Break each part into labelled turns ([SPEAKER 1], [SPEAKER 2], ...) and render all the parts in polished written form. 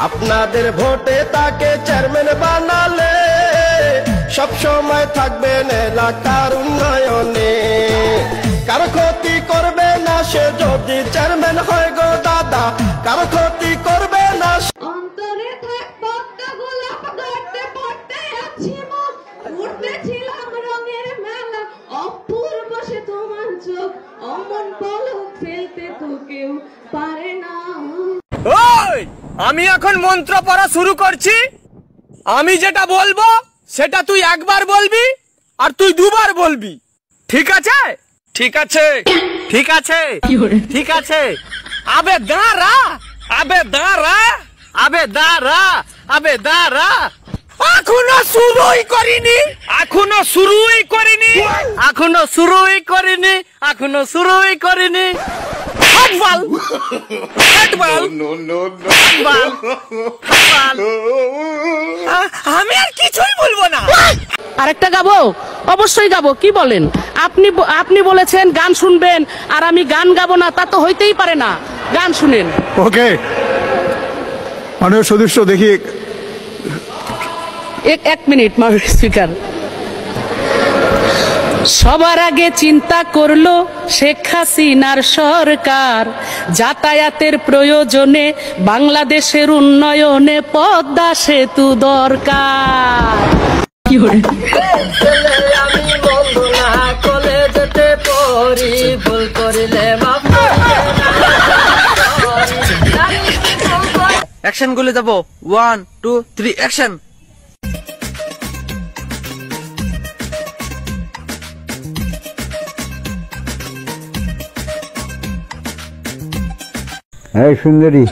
[SPEAKER 1] আপনাদের ভোটে তাকে চেয়ারম্যান বানালে সব সময় থাকবেন এলাকার উন্নয়নে। কারো ক্ষতি করবে না সে যদি চেয়ারম্যান হয় গো দাদা, কারো ক্ষতি করবে না।
[SPEAKER 2] অন্তরে থাক পদ্মা গোলাপ গড়তে পড়তে আছি মা, উঠতেছিলাম রঙের মেলা, অপূর্ব সে তোমার চোখ, অমন পলক ফেলতে তো কেউ পারে না।
[SPEAKER 3] ওই আমি এখন মন্ত্র পড়া শুরু করছি, আমি যেটা বলবো সেটা তুই একবার বলবি আর তুই দুবার বলবি, ঠিক আছে? ঠিক আছে, ঠিক আছে, ঠিক আছে। আবে দাঁড়া, আবে দাঁড়া, আবে দাঁড়া, আবে দাঁড়া। এখনো শুরুই করিনি, এখনো শুরুই করিনি, এখনো শুরুই করিনি, এখনো শুরুই করিনি। হাতবাল, হাতবাল, হাতবাল, হাতবাল। আমি আর কিছুই বলবো না।
[SPEAKER 4] আরেকটা গাবো? অবশ্যই গাবো, কি বলেন? আপনি বলেছেন গান শুনবেন আর আমি গান গাবো না, তা তো হইতেই পারে না। গান শুনেন।
[SPEAKER 5] ওকে, মাননীয় সদস্য দেখি
[SPEAKER 4] এক মিনিট মাননীয় স্পিকার। সবার আগে চিন্তা করলো শেখ হাসিনার সরকার, যাতায়াতের প্রয়োজনে বাংলাদেশের উন্নয়নে পদ্মা সেতু দরকার। কি হল?
[SPEAKER 3] আমি বলবো না কলেজেতে পড়ি, ভুল করিলে মাফ অ্যাকশন গুলো যাবো। 1 2 3 অ্যাকশন।
[SPEAKER 6] এই সুন্দরী,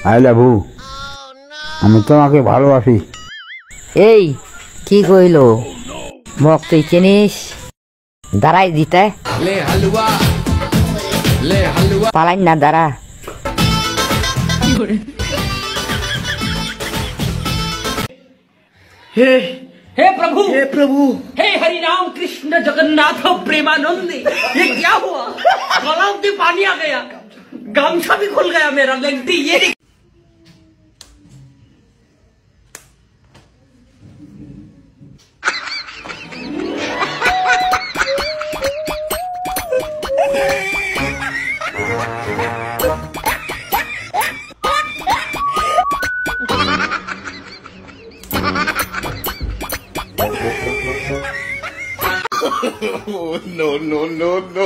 [SPEAKER 6] আই লাভ ইউ, আমি তোমাকে ভালোবাসি।
[SPEAKER 7] এই কি কইল? মক তুই চিনিস? দাঁড়াই দিতে পালাই না, দাঁড়া।
[SPEAKER 4] हे प्रभु, हे प्रभु, हे हरि राम कृष्ण जगन्नाथ प्रेमानंद। ये क्या हुआ? गलाव में पानी आ गया, गामछा भी खुल गया मेरा। लगती ये
[SPEAKER 1] No, no, no, no.